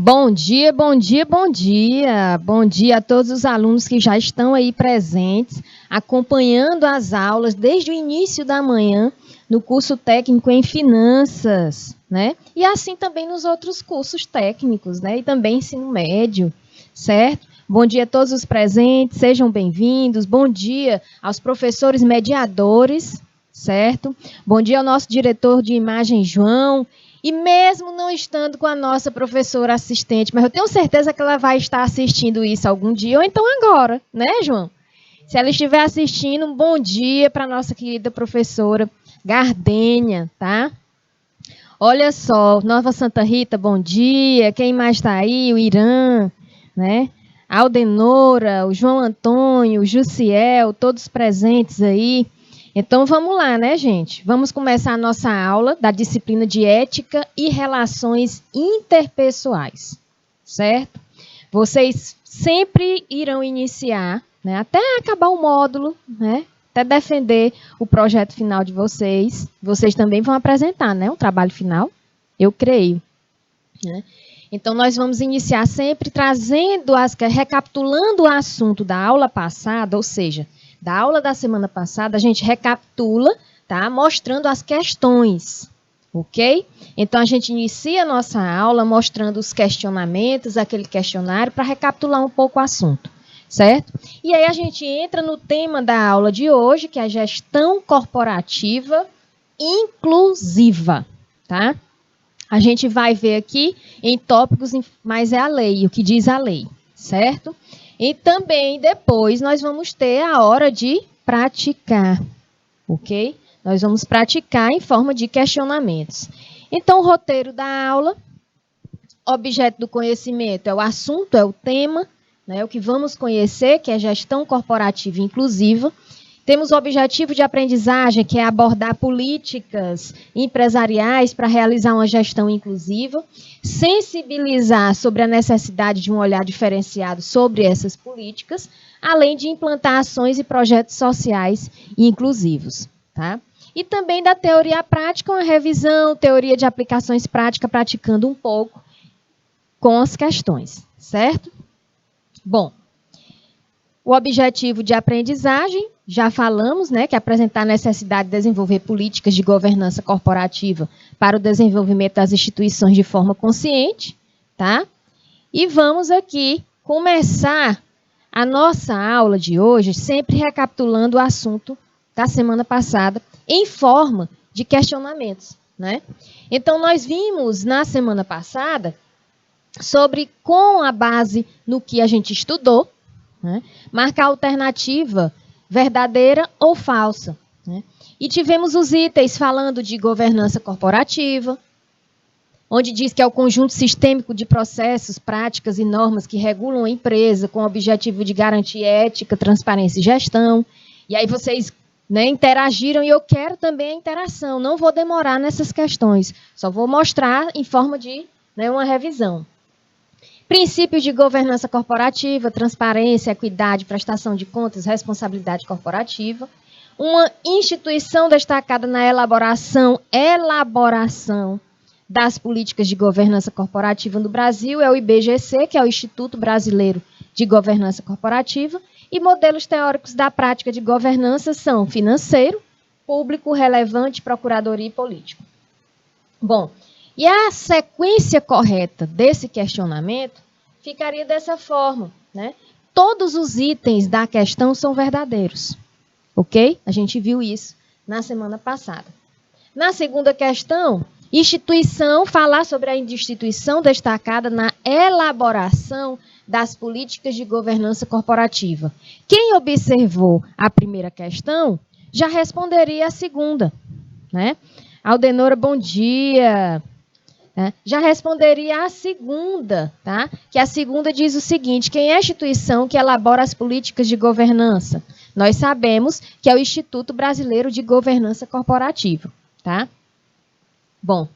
Bom dia, bom dia, bom dia. Bom dia a todos os alunos que já estão aí presentes, acompanhando as aulas desde o início da manhã no curso técnico em finanças, né? E assim também nos outros cursos técnicos, né? E também ensino médio, certo? Bom dia a todos os presentes, sejam bem-vindos. Bom dia aos professores mediadores, certo? Bom dia ao nosso diretor de imagem, João. E mesmo não estando com a nossa professora assistente, mas eu tenho certeza que ela vai estar assistindo isso algum dia, ou então agora, né, João? Se ela estiver assistindo, um bom dia para a nossa querida professora Gardênia, tá? Olha só, Nova Santa Rita, bom dia. Quem mais está aí? O Irã, né? A Aldenora, o João Antônio, o Jussiel, todos presentes aí. Então, vamos lá, né, gente? Vamos começar a nossa aula da disciplina de Ética e Relações Interpessoais, certo? Vocês sempre irão iniciar, né, até acabar o módulo, né, até defender o projeto final de vocês. Vocês também vão apresentar, né, um trabalho final, eu creio, né? Então, nós vamos iniciar sempre recapitulando o assunto da aula passada, ou seja, da aula da semana passada, a gente recapitula, tá? Mostrando as questões, ok? Então, a gente inicia a nossa aula mostrando os questionamentos, aquele questionário, para recapitular um pouco o assunto, certo? E aí, a gente entra no tema da aula de hoje, que é a gestão corporativa inclusiva, tá? A gente vai ver aqui em tópicos, mas é a lei, o que diz a lei, certo? E também depois nós vamos ter a hora de praticar, ok? Nós vamos praticar em forma de questionamentos. Então, o roteiro da aula, objeto do conhecimento é o assunto, é o tema, né? O que vamos conhecer, que é gestão corporativa inclusiva. Temos o objetivo de aprendizagem, que é abordar políticas empresariais para realizar uma gestão inclusiva, sensibilizar sobre a necessidade de um olhar diferenciado sobre essas políticas, além de implantar ações e projetos sociais e inclusivos, tá? E também da teoria à prática, uma revisão, teoria de aplicações práticas, praticando um pouco com as questões, certo? Bom, o objetivo de aprendizagem, já falamos, né, que é apresentar a necessidade de desenvolver políticas de governança corporativa para o desenvolvimento das instituições de forma consciente, tá? E vamos aqui começar a nossa aula de hoje, sempre recapitulando o assunto da semana passada, em forma de questionamentos, né? Então, nós vimos na semana passada sobre, com a base no que a gente estudou, né, marcar a alternativa verdadeira ou falsa, né? E tivemos os itens falando de governança corporativa, onde diz que é o conjunto sistêmico de processos, práticas e normas que regulam a empresa com o objetivo de garantir ética, transparência e gestão. E aí vocês, né, interagiram e eu quero também a interação. Não vou demorar nessas questões, só vou mostrar em forma de, né, uma revisão. Princípios de governança corporativa, transparência, equidade, prestação de contas, responsabilidade corporativa. Uma instituição destacada na elaboração das políticas de governança corporativa no Brasil é o IBGC, que é o Instituto Brasileiro de Governança Corporativa. E modelos teóricos da prática de governança são financeiro, público, relevante, procuradoria e político. Bom, e a sequência correta desse questionamento ficaria dessa forma, né? Todos os itens da questão são verdadeiros, ok? A gente viu isso na semana passada. Na segunda questão, instituição, falar sobre a instituição destacada na elaboração das políticas de governança corporativa. Quem observou a primeira questão já responderia a segunda, né? Aldenora, bom dia. Já responderia a segunda, tá? Que a segunda diz o seguinte: quem é a instituição que elabora as políticas de governança? Nós sabemos que é o Instituto Brasileiro de Governança Corporativa, tá? Bom,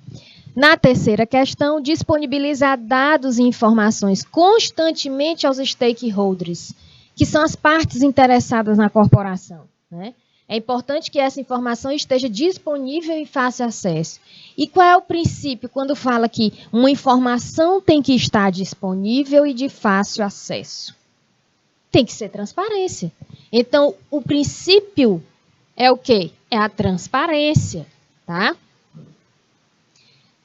na terceira questão, disponibilizar dados e informações constantemente aos stakeholders, que são as partes interessadas na corporação, né? É importante que essa informação esteja disponível e fácil acesso. E qual é o princípio quando fala que uma informação tem que estar disponível e de fácil acesso? Tem que ser transparência. Então, o princípio é o quê? É a transparência, tá?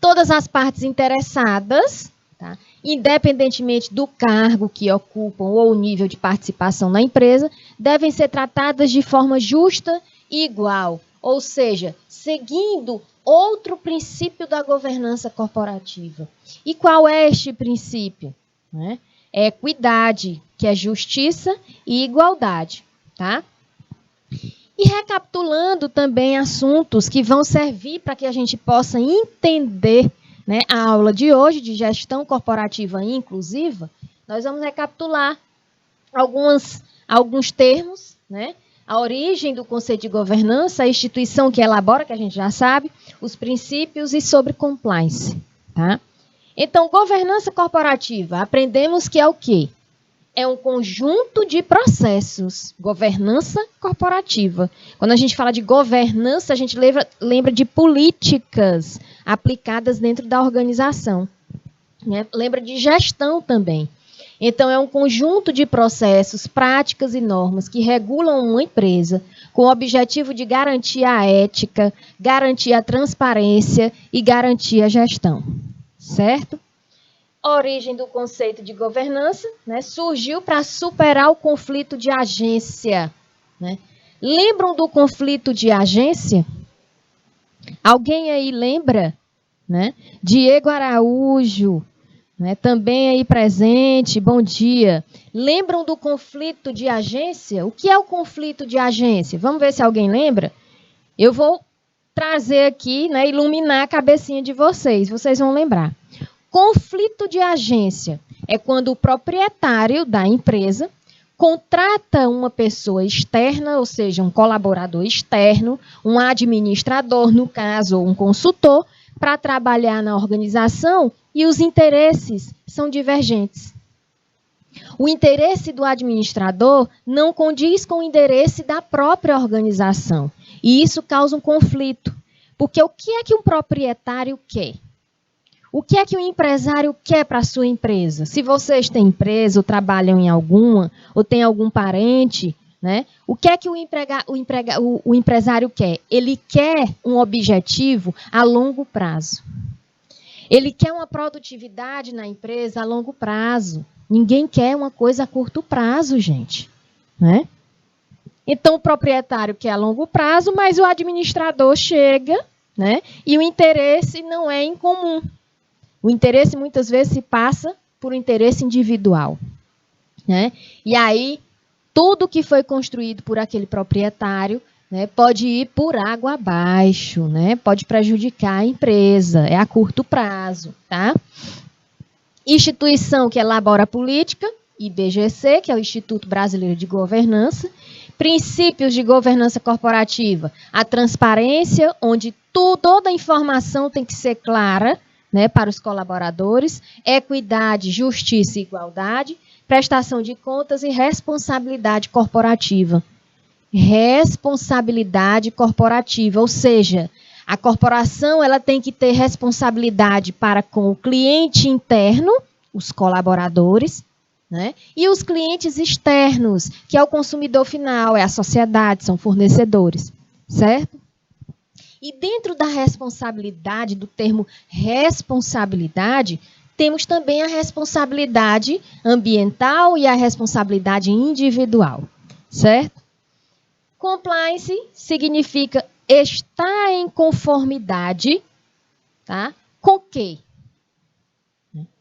Todas as partes interessadas, tá? Independentemente do cargo que ocupam ou o nível de participação na empresa, devem ser tratadas de forma justa e igual, ou seja, seguindo outro princípio da governança corporativa. E qual é este princípio? É equidade, que é justiça e igualdade, tá? E recapitulando também assuntos que vão servir para que a gente possa entender, né, a aula de hoje de gestão corporativa inclusiva, nós vamos recapitular alguns termos, né? A origem do conceito de governança, a instituição que elabora, que a gente já sabe, os princípios e sobre compliance, tá? Então, governança corporativa, aprendemos que é o quê? É um conjunto de processos, governança corporativa. Quando a gente fala de governança, a gente lembra de políticas aplicadas dentro da organização, né? Lembra de gestão também. Então, é um conjunto de processos, práticas e normas que regulam uma empresa com o objetivo de garantir a ética, garantir a transparência e garantir a gestão, certo? A origem do conceito de governança, né, surgiu para superar o conflito de agência, né? Lembram do conflito de agência? Alguém aí lembra? Né? Diego Araújo, né, também aí presente, bom dia. Lembram do conflito de agência? O que é o conflito de agência? Vamos ver se alguém lembra? Eu vou trazer aqui, né, iluminar a cabecinha de vocês, vocês vão lembrar. Conflito de agência é quando o proprietário da empresa contrata uma pessoa externa, ou seja, um colaborador externo, um administrador, no caso, ou um consultor, para trabalhar na organização e os interesses são divergentes. O interesse do administrador não condiz com o interesse da própria organização. E isso causa um conflito. Porque o que é que um proprietário quer? O que é que um empresário quer para a sua empresa? Se vocês têm empresa, ou trabalham em alguma, ou tem algum parente, né? O que é que o empresário quer? Ele quer um objetivo a longo prazo. Ele quer uma produtividade na empresa a longo prazo. Ninguém quer uma coisa a curto prazo, gente, né? Então, o proprietário quer a longo prazo, mas o administrador chega, né? E o interesse não é em comum. O interesse, muitas vezes, se passa por um interesse individual, né? E aí, tudo que foi construído por aquele proprietário, né, pode ir por água abaixo, né? Pode prejudicar a empresa, é a curto prazo, tá? Instituição que elabora a política, IBGC, que é o Instituto Brasileiro de Governança. Princípios de governança corporativa, a transparência, onde toda a informação tem que ser clara, né, para os colaboradores, equidade, justiça e igualdade, prestação de contas e responsabilidade corporativa. Responsabilidade corporativa, ou seja, a corporação ela tem que ter responsabilidade para com o cliente interno, os colaboradores, né, e os clientes externos, que é o consumidor final, é a sociedade, são fornecedores, certo? E dentro da responsabilidade, do termo responsabilidade, temos também a responsabilidade ambiental e a responsabilidade individual, certo? Compliance significa estar em conformidade, tá? Com o quê?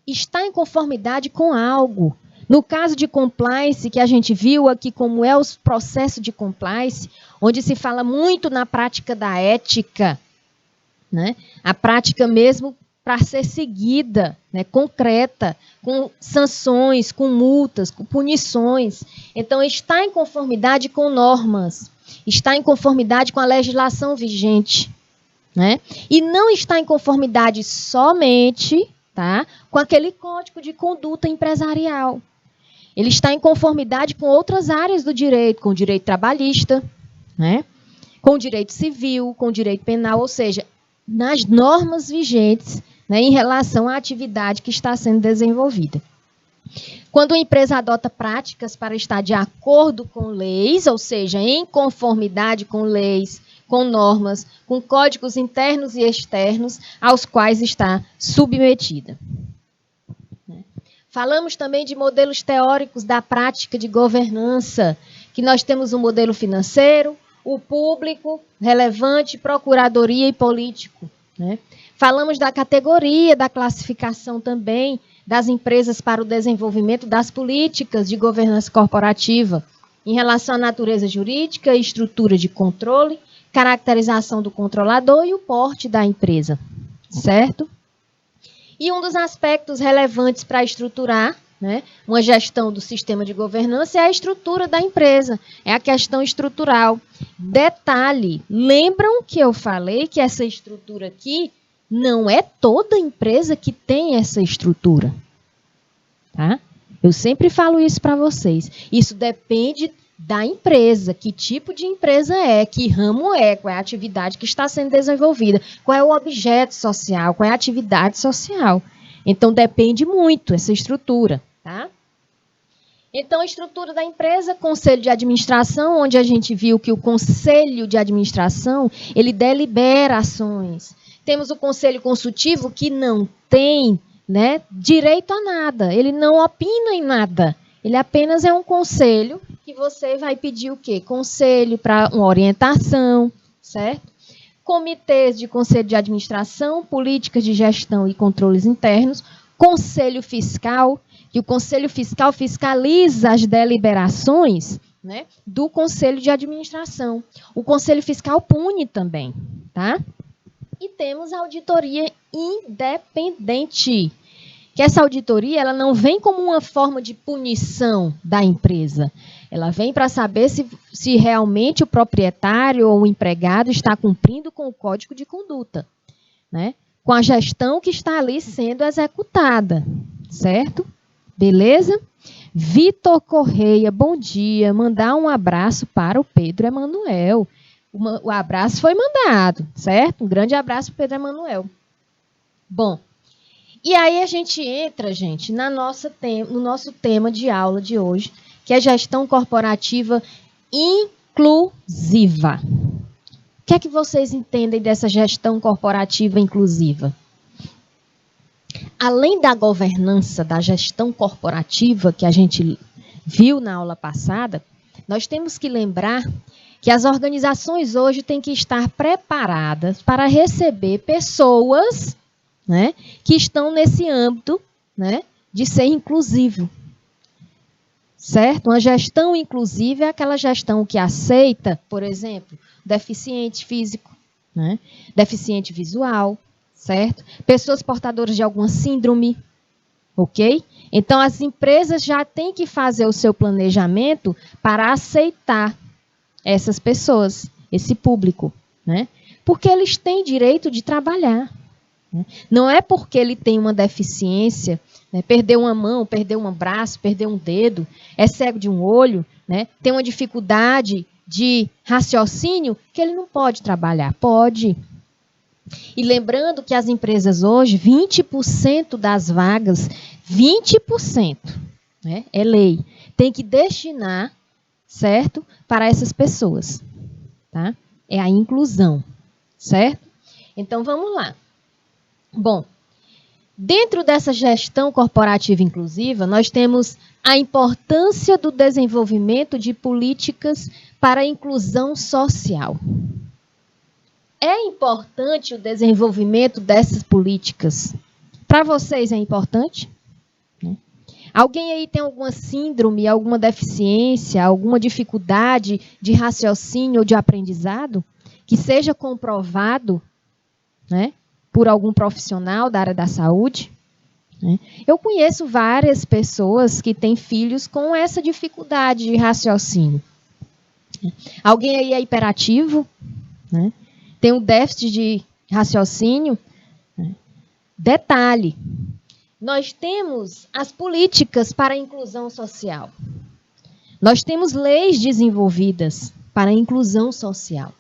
Estar em conformidade com algo. No caso de compliance, que a gente viu aqui como é o processo de compliance, onde se fala muito na prática da ética, né? A prática mesmo para ser seguida, né? Concreta, com sanções, com multas, com punições. Então, está em conformidade com normas, está em conformidade com a legislação vigente, né? E não está em conformidade somente, tá, com aquele código de conduta empresarial. Ele está em conformidade com outras áreas do direito, com o direito trabalhista, né? com direito civil, com direito penal, ou seja, nas normas vigentes, né, em relação à atividade que está sendo desenvolvida. Quando a empresa adota práticas para estar de acordo com leis, ou seja, em conformidade com leis, com normas, com códigos internos e externos aos quais está submetida. Falamos também de modelos teóricos da prática de governança, que nós temos o modelo financeiro, o público, relevante, procuradoria e político, né? Falamos da categoria, da classificação também das empresas para o desenvolvimento das políticas de governança corporativa, em relação à natureza jurídica, estrutura de controle, caracterização do controlador e o porte da empresa, certo? E um dos aspectos relevantes para estruturar, né, uma gestão do sistema de governança é a estrutura da empresa, é a questão estrutural. Detalhe, lembram que eu falei que essa estrutura aqui não é toda empresa que tem essa estrutura, tá? Eu sempre falo isso para vocês. Isso depende da empresa, que tipo de empresa é, que ramo é, qual é a atividade que está sendo desenvolvida, qual é o objeto social, qual é a atividade social. Então, depende muito essa estrutura, tá? Então, a estrutura da empresa, conselho de administração, onde a gente viu que o conselho de administração, ele delibera ações. Temos o conselho consultivo, que não tem, né, direito a nada, ele não opina em nada. Ele apenas é um conselho que você vai pedir o quê? Conselho para uma orientação, certo? Comitês de conselho de administração, políticas de gestão e controles internos, conselho fiscal, que o conselho fiscal fiscaliza as deliberações, né, do conselho de administração. O conselho fiscal pune também, tá? E temos a auditoria independente, que essa auditoria ela não vem como uma forma de punição da empresa. Ela vem para saber se realmente o proprietário ou o empregado está cumprindo com o código de conduta, né? Com a gestão que está ali sendo executada, certo? Beleza? Vitor Correia, bom dia. Mandar um abraço para o Pedro Emanuel. O abraço foi mandado, certo? Um grande abraço para o Pedro Emanuel. Bom, e aí a gente entra, gente, no nosso tema de aula de hoje, que é gestão corporativa inclusiva. O que é que vocês entendem dessa gestão corporativa inclusiva? Além da governança da gestão corporativa que a gente viu na aula passada, nós temos que lembrar que as organizações hoje têm que estar preparadas para receber pessoas, né, que estão nesse âmbito, né, de ser inclusivo. Certo? Uma gestão inclusiva é aquela gestão que aceita, por exemplo, deficiente físico, né, deficiente visual, certo? Pessoas portadoras de alguma síndrome, ok? Então, as empresas já têm que fazer o seu planejamento para aceitar essas pessoas, esse público, né? Porque eles têm direito de trabalhar. Né? Não é porque ele tem uma deficiência, né? Perdeu uma mão, perdeu um braço, perdeu um dedo, é cego de um olho, né? Tem uma dificuldade de raciocínio, que ele não pode trabalhar. Pode. E lembrando que as empresas hoje, 20% das vagas, 20%, né, é lei, tem que destinar, certo, para essas pessoas. Tá? É a inclusão, certo? Então, vamos lá. Bom, dentro dessa gestão corporativa inclusiva, nós temos a importância do desenvolvimento de políticas para a inclusão social. É importante o desenvolvimento dessas políticas? Para vocês é importante? Alguém aí tem alguma síndrome, alguma deficiência, alguma dificuldade de raciocínio ou de aprendizado que seja comprovado, né, por algum profissional da área da saúde? Eu conheço várias pessoas que têm filhos com essa dificuldade de raciocínio. Alguém aí é hiperativo, né? Tem um déficit de raciocínio? Detalhe, nós temos as políticas para a inclusão social. Nós temos leis desenvolvidas para a inclusão social.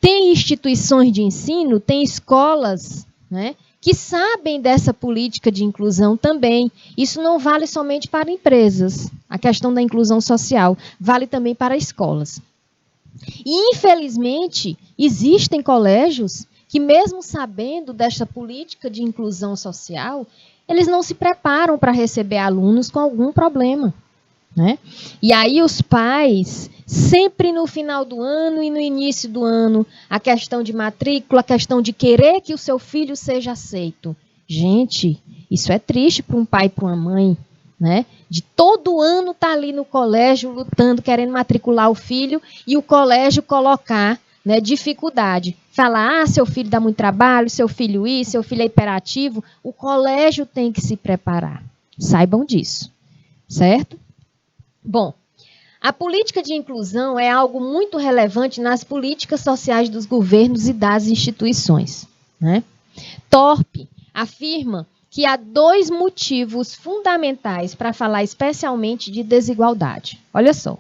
Tem instituições de ensino, tem escolas, né, que sabem dessa política de inclusão também. Isso não vale somente para empresas. A questão da inclusão social vale também para escolas. E, infelizmente, existem colégios que, mesmo sabendo desta política de inclusão social, eles não se preparam para receber alunos com algum problema, né? E aí os pais, sempre no final do ano e no início do ano, a questão de matrícula, a questão de querer que o seu filho seja aceito. Gente, isso é triste para um pai e para uma mãe, né? De todo ano estar ali no colégio lutando, querendo matricular o filho e o colégio colocar, né, dificuldade. Falar, seu filho dá muito trabalho, seu filho isso, seu filho é hiperativo. O colégio tem que se preparar. Saibam disso, certo? Bom, a política de inclusão é algo muito relevante nas políticas sociais dos governos e das instituições, né? Thorpe afirma que há 2 motivos fundamentais para falar especialmente de desigualdade. Olha só,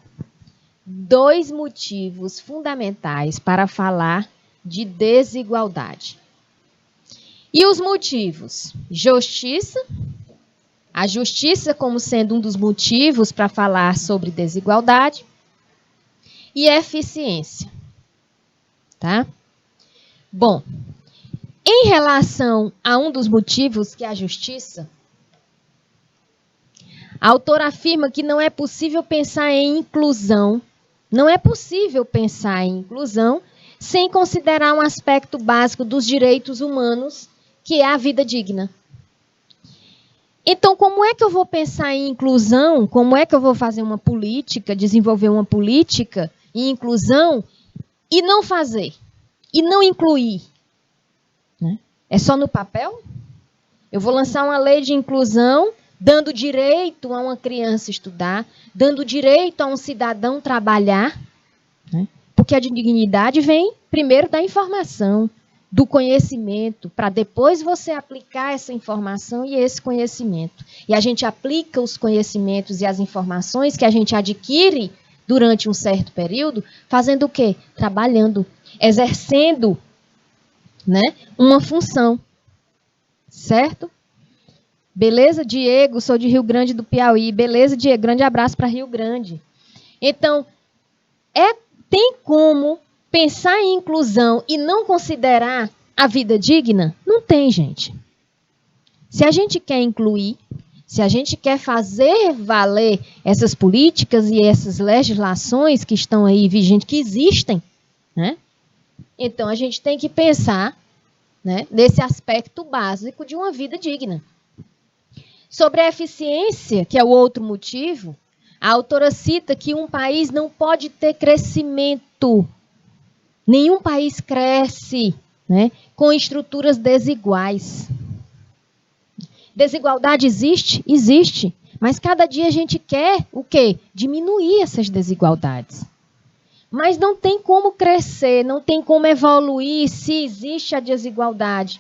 2 motivos fundamentais para falar de desigualdade. E os motivos? Justiça. A justiça como sendo um dos motivos para falar sobre desigualdade. E eficiência. Tá? Bom, em relação a um dos motivos, que é a justiça, a autora afirma que não é possível pensar em inclusão, sem considerar um aspecto básico dos direitos humanos, que é a vida digna. Então, como é que eu vou pensar em inclusão? Como é que eu vou fazer uma política, desenvolver uma política em inclusão e não fazer? E não incluir? Né? É só no papel? Eu vou lançar uma lei de inclusão, dando direito a uma criança estudar, dando direito a um cidadão trabalhar, né? Porque a dignidade vem primeiro da informação, do conhecimento, para depois você aplicar essa informação e esse conhecimento. E a gente aplica os conhecimentos e as informações que a gente adquire durante um certo período, fazendo o quê? Trabalhando, exercendo, né, uma função. Certo? Beleza, Diego? Sou de Rio Grande do Piauí. Beleza, Diego? Grande abraço para Rio Grande. Então, tem como pensar em inclusão e não considerar a vida digna? Não tem, gente. Se a gente quer incluir, se a gente quer fazer valer essas políticas e essas legislações que estão aí vigentes, que existem, né? Então a gente tem que pensar, né, nesse aspecto básico de uma vida digna. Sobre a eficiência, que é o outro motivo, a autora cita que um país não pode ter crescimento. Nenhum país cresce, né, com estruturas desiguais. Desigualdade existe? Existe. Mas cada dia a gente quer o quê? Diminuir essas desigualdades. Mas não tem como crescer, não tem como evoluir se existe a desigualdade,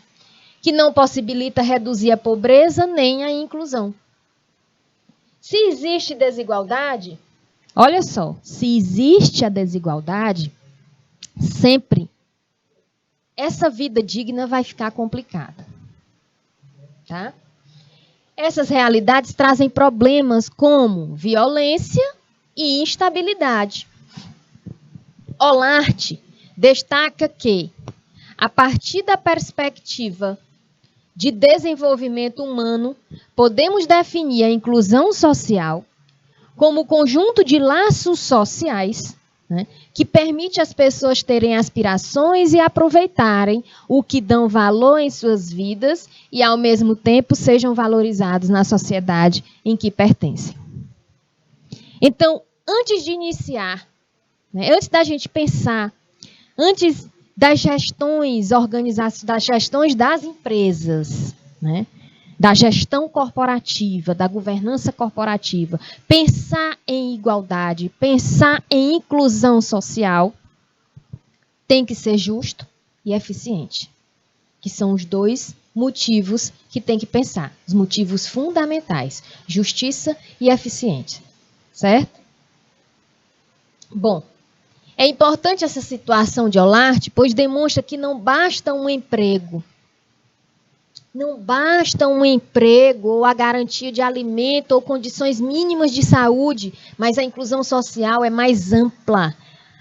que não possibilita reduzir a pobreza nem a inclusão. Se existe desigualdade, olha só, se existe a desigualdade, sempre essa vida digna vai ficar complicada. Tá? Essas realidades trazem problemas como violência e instabilidade. Olarte destaca que, a partir da perspectiva de desenvolvimento humano, podemos definir a inclusão social como o conjunto de laços sociais, né, que permite às pessoas terem aspirações e aproveitarem o que dão valor em suas vidas e, ao mesmo tempo, sejam valorizados na sociedade em que pertencem. Então, antes de iniciar, né, antes da gente pensar, antes das gestões das gestões das empresas, né, da gestão corporativa, da governança corporativa, pensar em igualdade, pensar em inclusão social, tem que ser justo e eficiente, que são os 2 motivos que tem que pensar, os motivos fundamentais, justiça e eficiência, certo? Bom, É importante essa situação de Olarte, pois demonstra que não basta um emprego. Não basta um emprego ou a garantia de alimento ou condições mínimas de saúde, mas a inclusão social é mais ampla.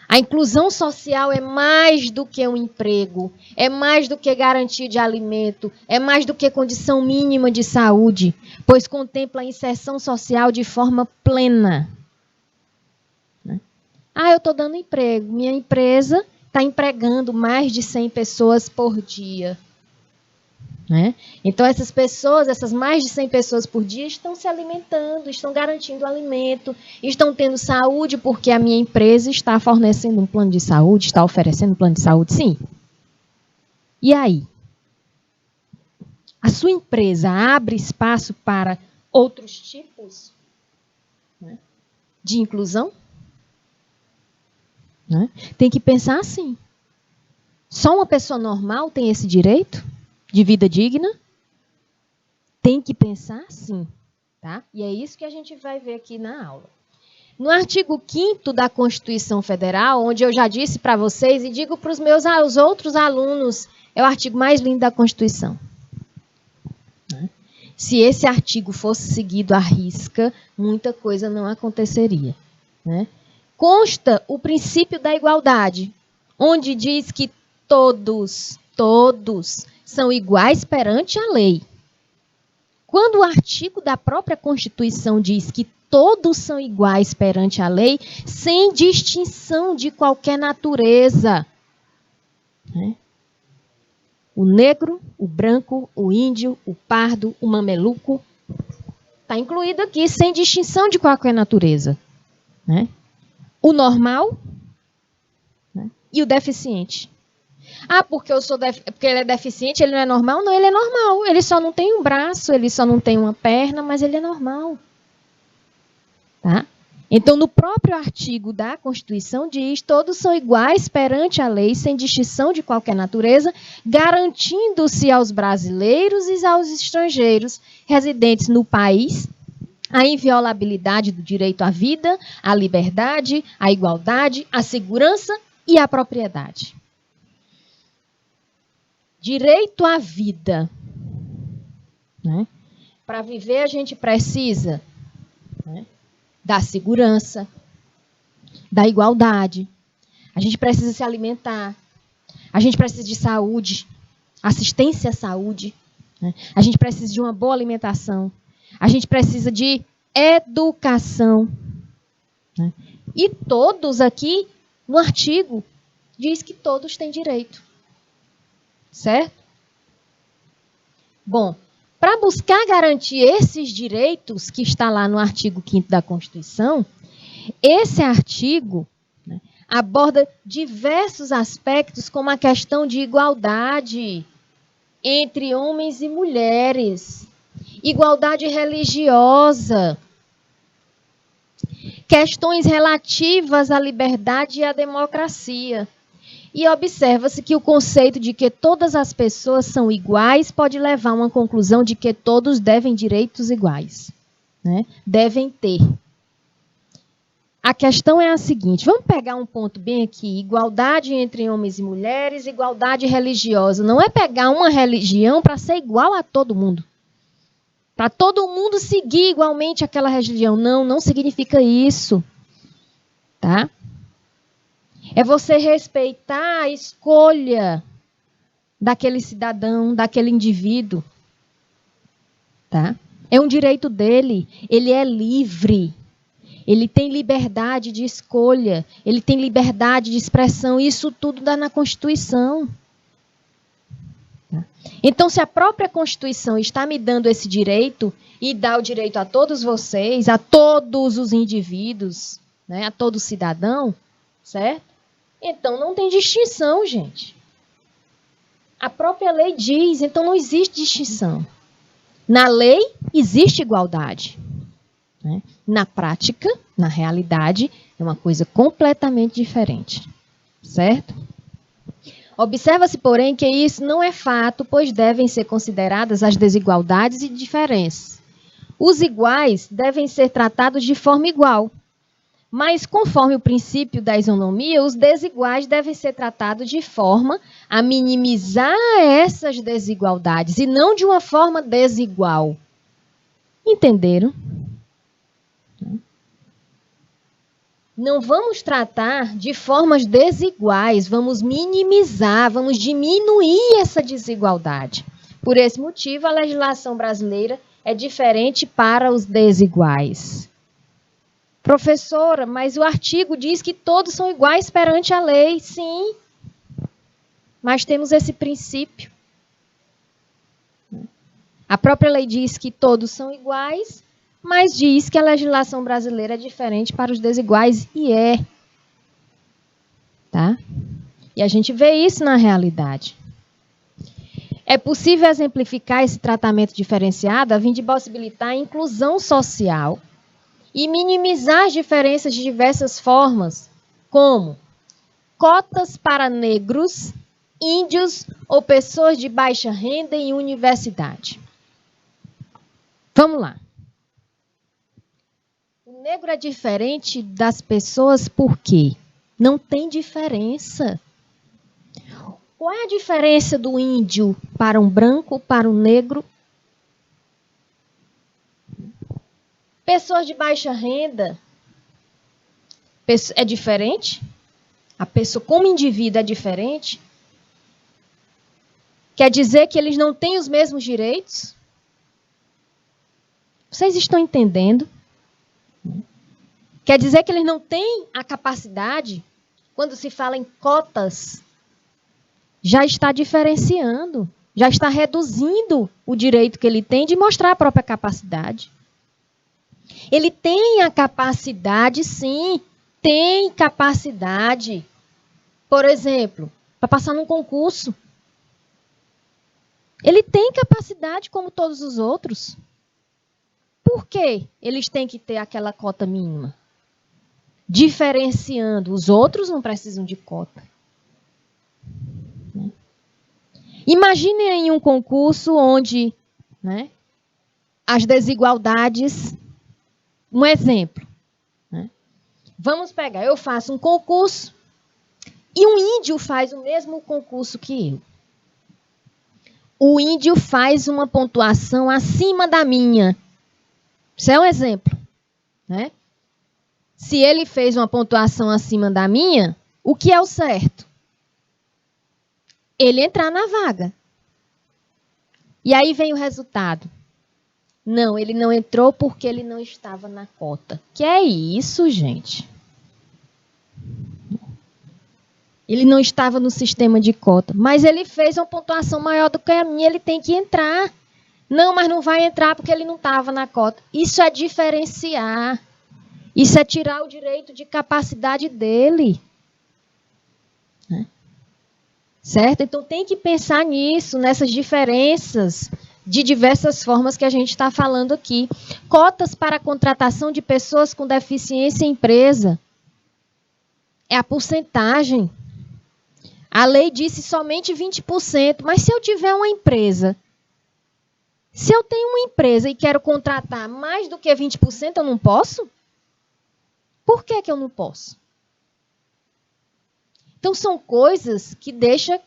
A inclusão social é mais do que um emprego, é mais do que garantia de alimento, é mais do que condição mínima de saúde, pois contempla a inserção social de forma plena. Eu estou dando emprego, minha empresa está empregando mais de 100 pessoas por dia. Então, essas pessoas, essas mais de 100 pessoas por dia, estão se alimentando, estão garantindo alimento, estão tendo saúde, porque a minha empresa está fornecendo um plano de saúde, está oferecendo um plano de saúde, sim. E aí? A sua empresa abre espaço para outros tipos de inclusão? Tem que pensar assim. Só uma pessoa normal tem esse direito de vida digna? Tem que pensar assim, tá? E é isso que a gente vai ver aqui na aula. No artigo 5º da Constituição Federal, onde eu já disse para vocês e digo para os outros alunos, é o artigo mais lindo da Constituição. Se esse artigo fosse seguido à risca, muita coisa não aconteceria. Consta o princípio da igualdade, onde diz que todos são iguais perante a lei. Quando o artigo da própria Constituição diz que todos são iguais perante a lei, sem distinção de qualquer natureza. O negro, o branco, o índio, o pardo, o mameluco, está incluído aqui, sem distinção de qualquer natureza. O normal e o deficiente. Porque porque ele é deficiente, ele não é normal? Não, ele é normal. Ele só não tem um braço, ele só não tem uma perna, mas ele é normal. Tá? Então, no próprio artigo da Constituição diz, todos são iguais perante a lei, sem distinção de qualquer natureza, garantindo-se aos brasileiros e aos estrangeiros residentes no país a inviolabilidade do direito à vida, à liberdade, à igualdade, à segurança e à propriedade. Direito à vida. Para viver, a gente precisa da segurança, da igualdade. A gente precisa se alimentar. A gente precisa de saúde, assistência à saúde. A gente precisa de uma boa alimentação. A gente precisa de educação. E todos aqui, no artigo, diz que todos têm direito. Certo? Bom, para buscar garantir esses direitos que está lá no artigo 5º da Constituição, esse artigo aborda diversos aspectos, como a questão de igualdade entre homens e mulheres, igualdade religiosa, questões relativas à liberdade e à democracia. E observa-se que o conceito de que todas as pessoas são iguais pode levar a uma conclusão de que todos devem direitos iguais. Devem ter. A questão é a seguinte, vamos pegar um ponto bem aqui, igualdade entre homens e mulheres, igualdade religiosa. Não é pegar uma religião para ser igual a todo mundo. Para todo mundo seguir igualmente aquela religião. Não, não significa isso. Tá? É você respeitar a escolha daquele cidadão, daquele indivíduo. Tá? É um direito dele. Ele é livre. Ele tem liberdade de escolha. Ele tem liberdade de expressão. Isso tudo dá na Constituição. Tá? Então, se a própria Constituição está me dando esse direito e dá o direito a todos vocês, a todos os indivíduos, a todo cidadão, certo? Então, não tem distinção, gente. A própria lei diz, então não existe distinção. Na lei, existe igualdade. Na prática, na realidade, é uma coisa completamente diferente. Certo? Observa-se, porém, que isso não é fato, pois devem ser consideradas as desigualdades e diferenças. Os iguais devem ser tratados de forma igual. Mas, conforme o princípio da isonomia, os desiguais devem ser tratados de forma a minimizar essas desigualdades e não de uma forma desigual. Entenderam? Não vamos tratar de formas desiguais, vamos minimizar, vamos diminuir essa desigualdade. Por esse motivo, a legislação brasileira é diferente para os desiguais. Professora, mas o artigo diz que todos são iguais perante a lei. Sim, mas temos esse princípio. A própria lei diz que todos são iguais, mas diz que a legislação brasileira é diferente para os desiguais, e é. Tá? E a gente vê isso na realidade. É possível exemplificar esse tratamento diferenciado a fim de possibilitar a inclusão social e minimizar as diferenças de diversas formas, como cotas para negros, índios ou pessoas de baixa renda em universidade. Vamos lá. O negro é diferente das pessoas por quê? Não tem diferença. Qual é a diferença do índio para um branco, para um negro? Pessoas de baixa renda é diferente? A pessoa como indivíduo é diferente? Quer dizer que eles não têm os mesmos direitos? Vocês estão entendendo? Quer dizer que eles não têm a capacidade, quando se fala em cotas, já está diferenciando, já está reduzindo o direito que ele tem de mostrar a própria capacidade. Ele tem a capacidade, sim, tem capacidade. Por exemplo, para passar num concurso. Ele tem capacidade como todos os outros. Por que eles têm que ter aquela cota mínima? Diferenciando, os outros não precisam de cota. Imaginem aí um concurso onde, né, as desigualdades... Um exemplo. Né? Vamos pegar, eu faço um concurso e um índio faz o mesmo concurso que eu. O índio faz uma pontuação acima da minha. Isso é um exemplo. Né? Se ele fez uma pontuação acima da minha, o que é o certo? Ele entrar na vaga. E aí vem o resultado. Não, ele não entrou porque ele não estava na cota. Que é isso, gente? Ele não estava no sistema de cota. Mas ele fez uma pontuação maior do que a minha, ele tem que entrar. Não, mas não vai entrar porque ele não estava na cota. Isso é diferenciar. Isso é tirar o direito de capacidade dele. Né? Certo? Então tem que pensar nisso, nessas diferenças de diversas formas que a gente está falando aqui. Cotas para a contratação de pessoas com deficiência em empresa. É a porcentagem. A lei disse somente 20%, mas se eu tiver uma empresa, se eu tenho uma empresa e quero contratar mais do que 20%, eu não posso? Por que eu não posso? Então, são coisas que deixa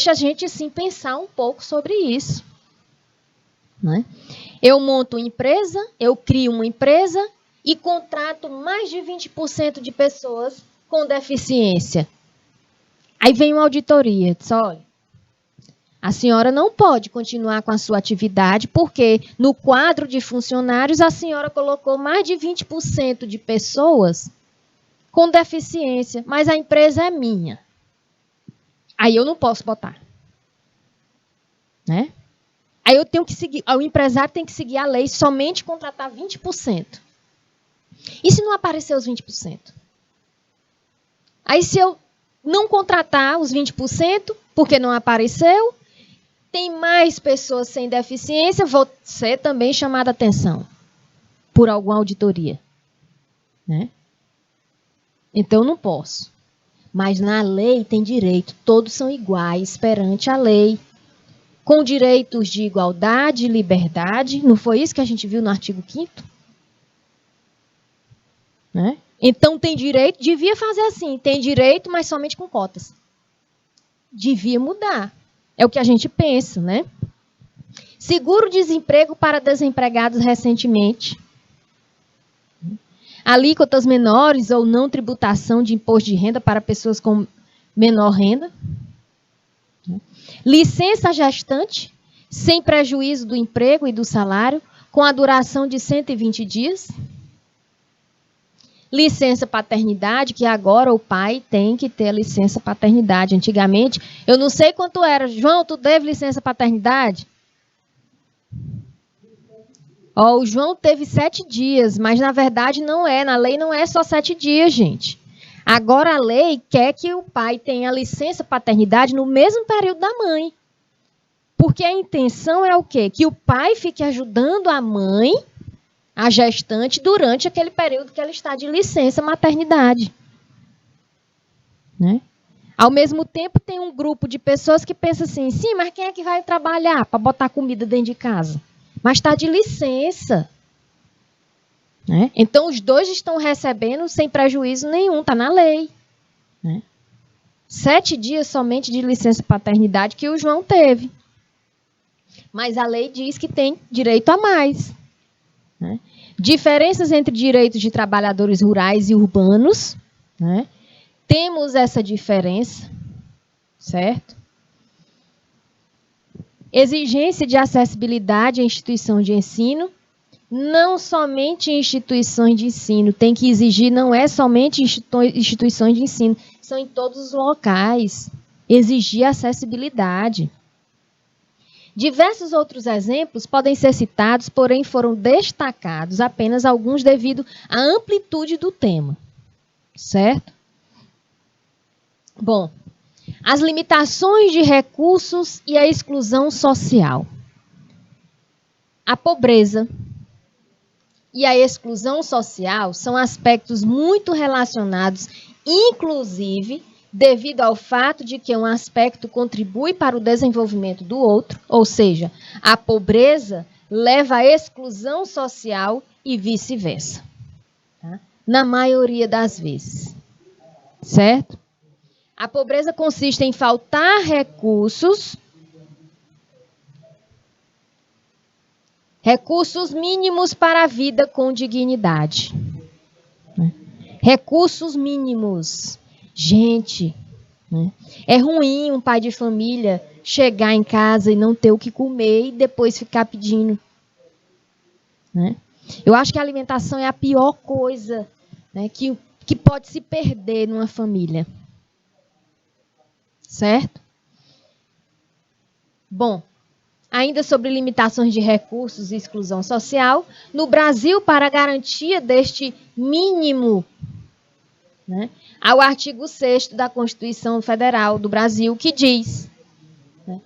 a gente sim, pensar um pouco sobre isso. Né? Eu monto uma empresa, eu crio uma empresa e contrato mais de 20% de pessoas com deficiência. Aí vem uma auditoria, diz, olha, a senhora não pode continuar com a sua atividade porque no quadro de funcionários a senhora colocou mais de 20% de pessoas com deficiência, mas a empresa é minha. Aí eu não posso botar. Né? Aí eu tenho que seguir, o empresário tem que seguir a lei, somente contratar 20%. E se não aparecer os 20%? Aí se eu não contratar os 20%, porque não apareceu, tem mais pessoas sem deficiência, vou ser também chamada a atenção por alguma auditoria. Né? Então eu não posso. Mas na lei tem direito, todos são iguais perante a lei. Com direitos de igualdade e liberdade. Não foi isso que a gente viu no artigo 5º? Né? Então tem direito, devia fazer assim, tem direito, mas somente com cotas. Devia mudar. É o que a gente pensa, né? Seguro-desemprego para desempregados recentemente. Alíquotas menores ou não tributação de imposto de renda para pessoas com menor renda. Licença gestante, sem prejuízo do emprego e do salário, com a duração de 120 dias. Licença paternidade, que agora o pai tem que ter a licença paternidade. Antigamente, eu não sei quanto era. João, tu teve licença paternidade? Ó, o João teve 7 dias, mas na verdade não é. Na lei não é só 7 dias, gente. Agora a lei quer que o pai tenha licença paternidade no mesmo período da mãe. Porque a intenção é o quê? Que o pai fique ajudando a mãe, a gestante, durante aquele período que ela está de licença maternidade. Né? Ao mesmo tempo, tem um grupo de pessoas que pensa assim, sim, mas quem é que vai trabalhar para botar comida dentro de casa? Mas está de licença. Né? Então, os dois estão recebendo sem prejuízo nenhum, está na lei. Né? 7 dias somente de licença paternidade que o João teve. Mas a lei diz que tem direito a mais. Né? Diferenças entre direitos de trabalhadores rurais e urbanos. Né? Temos essa diferença, certo? Exigência de acessibilidade à instituição de ensino. Não somente instituições de ensino, tem que exigir, não é somente instituições de ensino, são em todos os locais. Exigir acessibilidade. Diversos outros exemplos podem ser citados, porém foram destacados apenas alguns devido à amplitude do tema. Certo? Bom, as limitações de recursos e a exclusão social. A pobreza e a exclusão social são aspectos muito relacionados, inclusive devido ao fato de que um aspecto contribui para o desenvolvimento do outro, ou seja, a pobreza leva à exclusão social e vice-versa. Tá? Na maioria das vezes. Certo? A pobreza consiste em faltar recursos mínimos para a vida com dignidade. Recursos mínimos. Gente, né? É ruim um pai de família chegar em casa e não ter o que comer e depois ficar pedindo. Né? Eu acho que a alimentação é a pior coisa, né, que pode se perder numa família. Certo? Bom, ainda sobre limitações de recursos e exclusão social, no Brasil, para a garantia deste mínimo, né, há o artigo 6º da Constituição Federal do Brasil, que diz, né,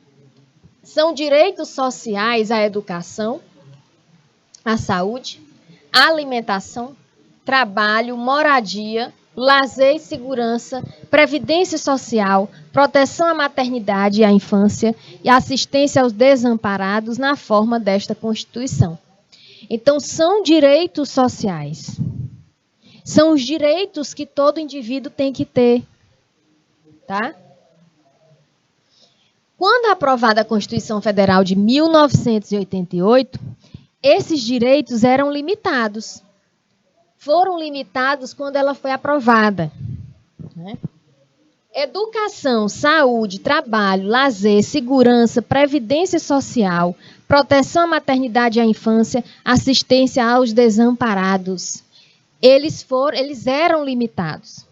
são direitos sociais a educação, a saúde, a alimentação, trabalho, moradia, lazer e segurança, previdência social, proteção à maternidade e à infância e assistência aos desamparados na forma desta Constituição. Então, são direitos sociais. São os direitos que todo indivíduo tem que ter. Tá? Quando aprovada a Constituição Federal de 1988, esses direitos eram limitados. Foram limitados quando ela foi aprovada. Né? Educação, saúde, trabalho, lazer, segurança, previdência social, proteção à maternidade e à infância, assistência aos desamparados. Eles eram limitados.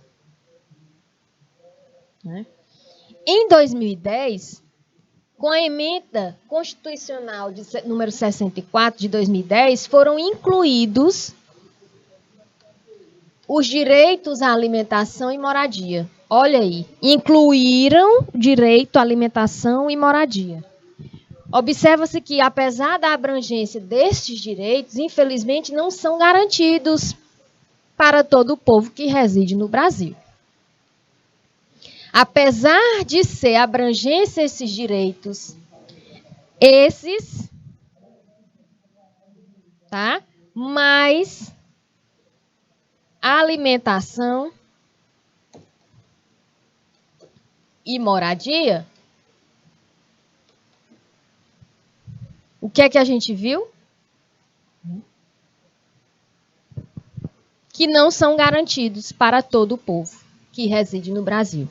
Né? Em 2010, com a emenda constitucional número 64 de 2010, foram incluídos os direitos à alimentação e moradia. Olha aí, incluíram direito à alimentação e moradia. Observa-se que, apesar da abrangência destes direitos, infelizmente não são garantidos para todo o povo que reside no Brasil. Apesar de ser abrangência esses direitos, tá? Mas alimentação e moradia, o que é que a gente viu? Que não são garantidos para todo o povo que reside no Brasil.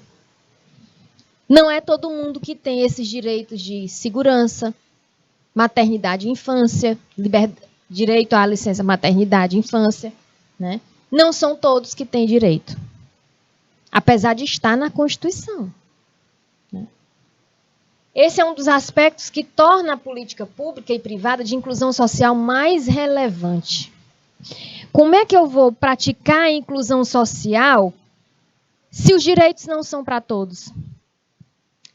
Não é todo mundo que tem esses direitos de segurança, maternidade e infância, direito à licença maternidade e infância, né? Não são todos que têm direito, apesar de estar na Constituição. Né? Esse é um dos aspectos que torna a política pública e privada de inclusão social mais relevante. Como é que eu vou praticar a inclusão social se os direitos não são para todos?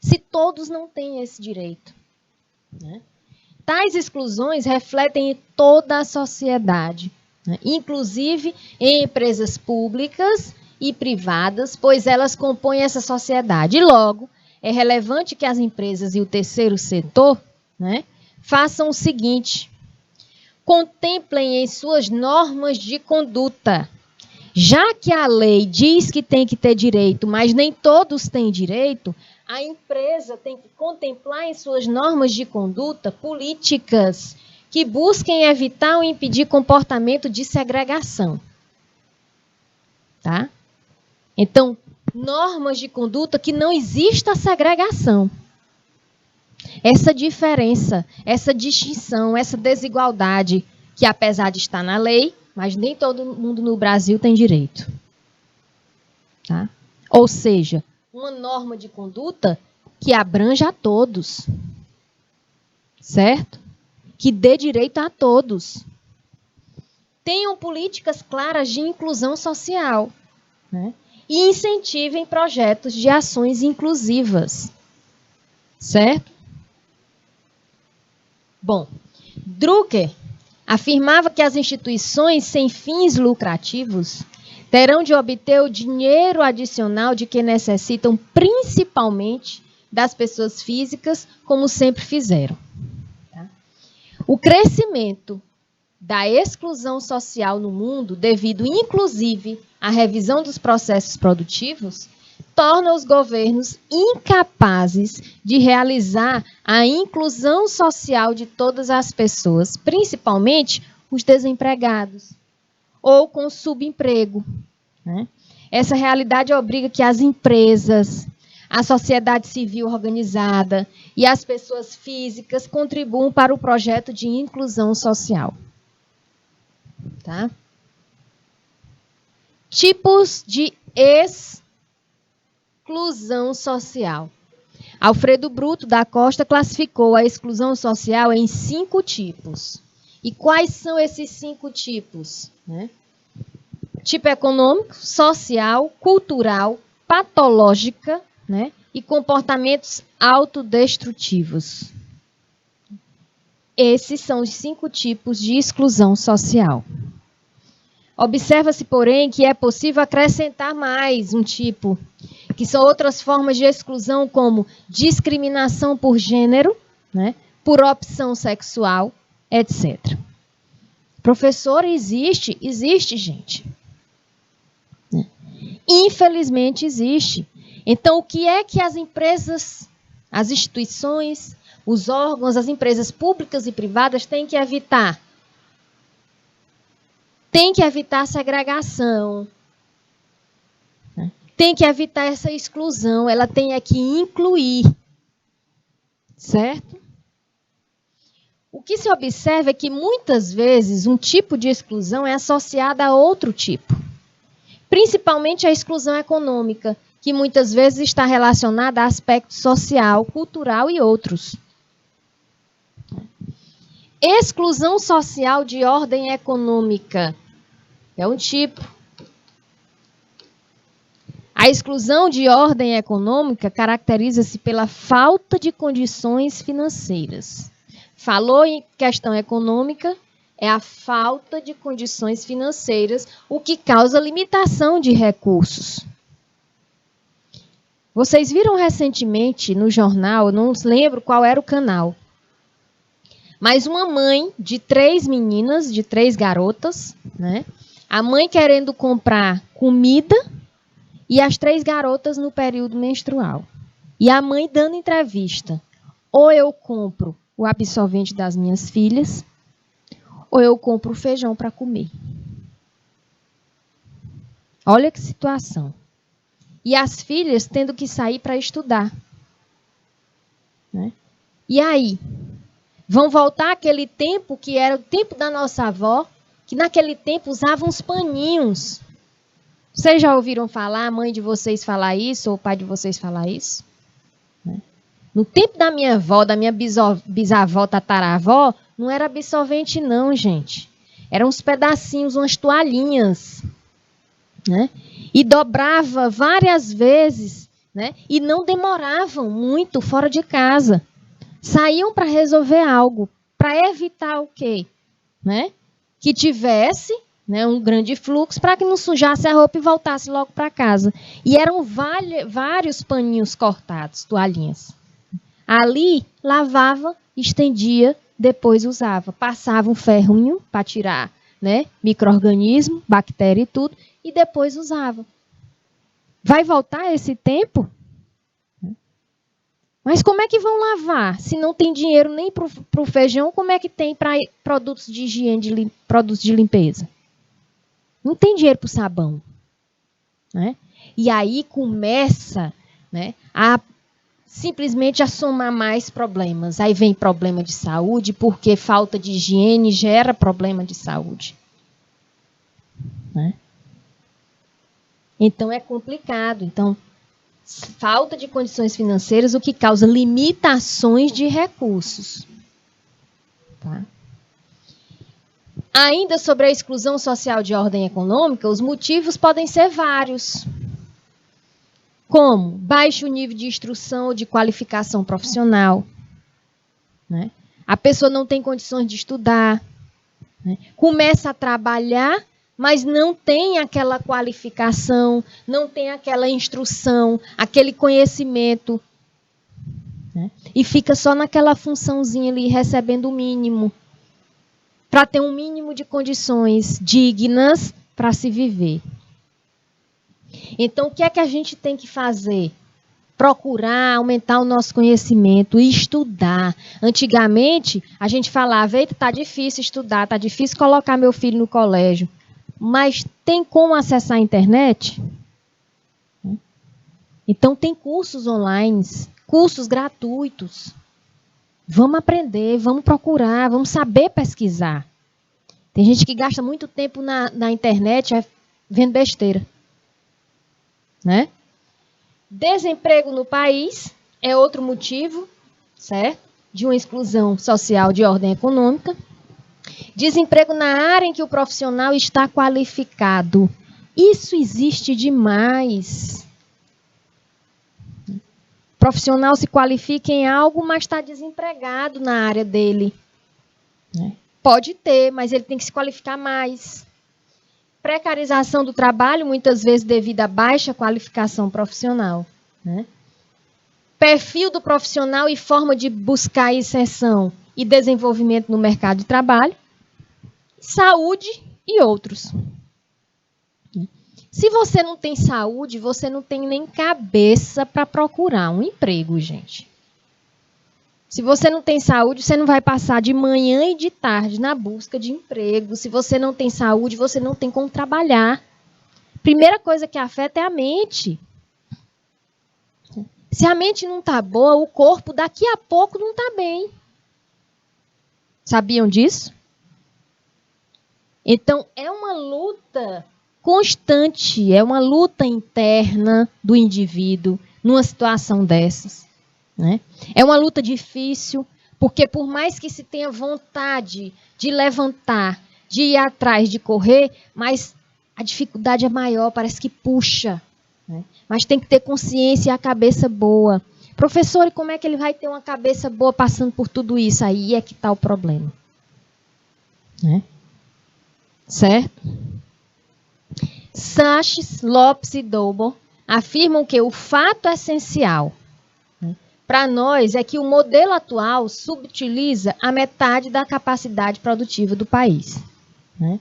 Se todos não têm esse direito, né? Tais exclusões refletem em toda a sociedade, né? Inclusive em empresas públicas e privadas, pois elas compõem essa sociedade. E logo, é relevante que as empresas e o terceiro setor, né, façam o seguinte: contemplem em suas normas de conduta. Já que a lei diz que tem que ter direito, mas nem todos têm direito, a empresa tem que contemplar em suas normas de conduta políticas que busquem evitar ou impedir comportamento de segregação. Tá? Então, normas de conduta que não exista segregação. Essa diferença, essa distinção, essa desigualdade, que apesar de estar na lei, mas nem todo mundo no Brasil tem direito. Tá? Ou seja, uma norma de conduta que abranja a todos. Certo? Que dê direito a todos. Tenham políticas claras de inclusão social, né? E incentivem projetos de ações inclusivas. Certo? Bom, Drucker afirmava que as instituições sem fins lucrativos terão de obter o dinheiro adicional de que necessitam, principalmente das pessoas físicas, como sempre fizeram. Tá? O crescimento da exclusão social no mundo, devido inclusive à revisão dos processos produtivos, torna os governos incapazes de realizar a inclusão social de todas as pessoas, principalmente os desempregados ou com subemprego. Né? Essa realidade obriga que as empresas, a sociedade civil organizada e as pessoas físicas contribuam para o projeto de inclusão social. Tá? Tipos de exclusão social. Alfredo Bruto da Costa classificou a exclusão social em 5 tipos. E quais são esses 5 tipos? Né? Tipo econômico, social, cultural, patológica, né? E comportamentos autodestrutivos. Esses são os 5 tipos de exclusão social. Observa-se, porém, que é possível acrescentar mais um tipo, que são outras formas de exclusão, como discriminação por gênero, né, por opção sexual, etc. Professor, existe, gente. Infelizmente existe. Então, o que é que as empresas, as instituições, os órgãos, as empresas públicas e privadas têm que evitar? Tem que evitar a segregação. Tem que evitar essa exclusão. Ela tem que incluir. Certo? O que se observa é que muitas vezes um tipo de exclusão é associada a outro tipo. Principalmente a exclusão econômica, que muitas vezes está relacionada a aspecto social, cultural e outros. Exclusão social de ordem econômica é um tipo. A exclusão de ordem econômica caracteriza-se pela falta de condições financeiras. Falou em questão econômica, é a falta de condições financeiras, o que causa limitação de recursos. Vocês viram recentemente no jornal, não lembro qual era o canal, mas uma mãe de 3 meninas, de 3 garotas, né, A mãe querendo comprar comida e as 3 garotas no período menstrual. E a mãe dando entrevista. Ou eu compro o absorvente das minhas filhas, ou eu compro o feijão para comer. Olha que situação. E as filhas tendo que sair para estudar. Né? E aí? Vão voltar àquele tempo que era o tempo da nossa avó, que naquele tempo usavam uns paninhos. Vocês já ouviram falar, a mãe de vocês falar isso, ou o pai de vocês falar isso? No tempo da minha avó, da minha bisavó, tataravó, não era absorvente não, gente. Eram uns pedacinhos, umas toalhinhas. Né? E dobrava várias vezes, né? E não demoravam muito fora de casa. Saíam para resolver algo, para evitar o quê? Né? Que tivesse, né, um grande fluxo para que não sujasse a roupa e voltasse logo para casa. E eram vários paninhos cortados, toalhinhas. Ali, lavava, estendia, depois usava. Passava um ferrinho para tirar, né, micro-organismo, bactéria e tudo, e depois usava. Vai voltar esse tempo? Mas como é que vão lavar? Se não tem dinheiro nem para o feijão, como é que tem para produtos de higiene, produtos de limpeza? Não tem dinheiro para o sabão. Né? E aí começa, né, simplesmente a somar mais problemas. Aí vem problema de saúde, porque falta de higiene gera problema de saúde. Né? Então é complicado. Então, falta de condições financeiras, o que causa limitações de recursos. Tá? Ainda sobre a exclusão social de ordem econômica, os motivos podem ser vários. Como baixo nível de instrução ou de qualificação profissional. Né? A pessoa não tem condições de estudar. Né? Começa a trabalhar, mas não tem aquela qualificação, não tem aquela instrução, aquele conhecimento. Né? E fica só naquela funçãozinha ali, recebendo o mínimo, para ter um mínimo de condições dignas para se viver. Então, o que é que a gente tem que fazer? Procurar aumentar o nosso conhecimento e estudar. Antigamente, a gente falava, eita, tá difícil estudar, tá difícil colocar meu filho no colégio. Mas tem como acessar a internet? Então, tem cursos online, cursos gratuitos. Vamos aprender, vamos procurar, vamos saber pesquisar. Tem gente que gasta muito tempo na internet vendo besteira. Né? Desemprego no país é outro motivo, certo? De uma exclusão social de ordem econômica. Desemprego na área em que o profissional está qualificado. Isso existe demais. O profissional se qualifica em algo, mas está desempregado na área dele. Pode ter, mas ele tem que se qualificar mais. Precarização do trabalho, muitas vezes devido à baixa qualificação profissional. Né? Perfil do profissional e forma de buscar inserção e desenvolvimento no mercado de trabalho. Saúde e outros. Se você não tem saúde, você não tem nem cabeça para procurar um emprego, gente. Se você não tem saúde, você não vai passar de manhã e de tarde na busca de emprego. Se você não tem saúde, você não tem como trabalhar. Primeira coisa que afeta é a mente. Se a mente não está boa, o corpo daqui a pouco não está bem. Sabiam disso? Então, é uma luta constante, é uma luta interna do indivíduo numa situação dessas. Né? É uma luta difícil, porque por mais que se tenha vontade de levantar, de ir atrás, de correr, mas a dificuldade é maior, parece que puxa. Né? Mas tem que ter consciência e a cabeça boa. Professor, e como é que ele vai ter uma cabeça boa passando por tudo isso? Aí é que está o problema. Né? Certo? Sanches, Lopes e Double afirmam que o fato essencial para nós é que o modelo atual subutiliza a metade da capacidade produtiva do país. Né?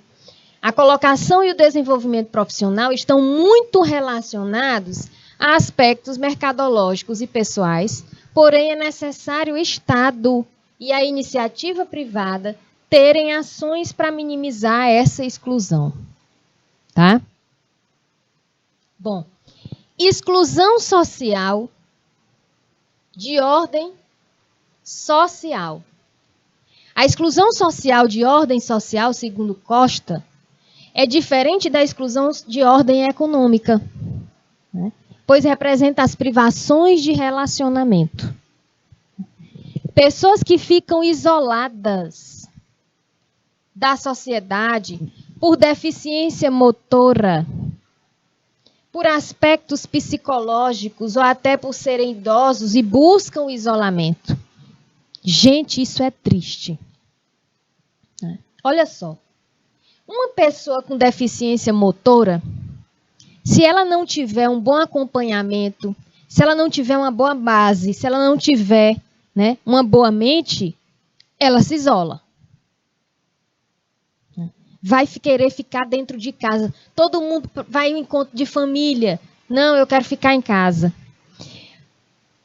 A colocação e o desenvolvimento profissional estão muito relacionados a aspectos mercadológicos e pessoais, porém é necessário o Estado e a iniciativa privada terem ações para minimizar essa exclusão. Tá? Bom, exclusão social de ordem social. A exclusão social de ordem social, segundo Costa, é diferente da exclusão de ordem econômica, né? Pois representa as privações de relacionamento. Pessoas que ficam isoladas da sociedade por deficiência motora, por aspectos psicológicos ou até por serem idosos e buscam o isolamento. Gente, isso é triste. Olha só. Uma pessoa com deficiência motora, se ela não tiver um bom acompanhamento, se ela não tiver uma boa base, se ela não tiver, né, uma boa mente, ela se isola. Vai querer ficar dentro de casa. Todo mundo vai em um encontro de família. Não, eu quero ficar em casa.